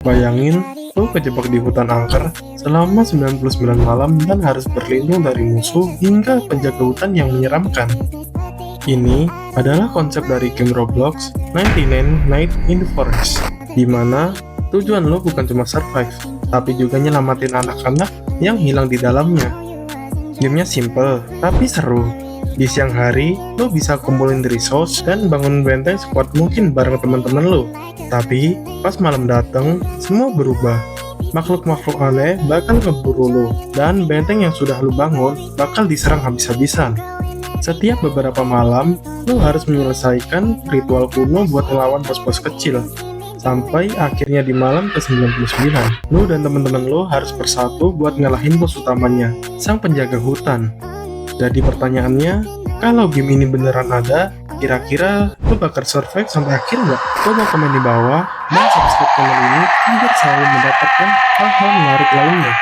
Bayangin, lo kejebak di hutan angker selama 99 malam dan harus berlindung dari musuh hingga penjaga hutan yang menyeramkan. Ini adalah konsep dari game Roblox 99 Night in the Forest, di mana tujuan lo bukan cuma survive, tapi juga nyelamatin anak-anak yang hilang di dalamnya. Gamenya simple, tapi seru. Di siang hari, lo bisa kumpulin resource dan bangun benteng sekuat mungkin bareng teman-teman lo. Tapi, pas malam datang, semua berubah. Makhluk-makhluk aneh bakal ngeburu lo, dan benteng yang sudah lo bangun bakal diserang habis-habisan. Setiap beberapa malam, lo harus menyelesaikan ritual kuno buat melawan bos-bos kecil. Sampai akhirnya di malam ke-99, lo dan teman-teman lo harus bersatu buat ngalahin bos utamanya, sang penjaga hutan. Jadi pertanyaannya, kalau game ini beneran ada, kira-kira lo bakal survive sampai akhir nggak? Coba komen di bawah dan subscribe channel ini agar selalu mendapatkan hal-hal menarik lainnya.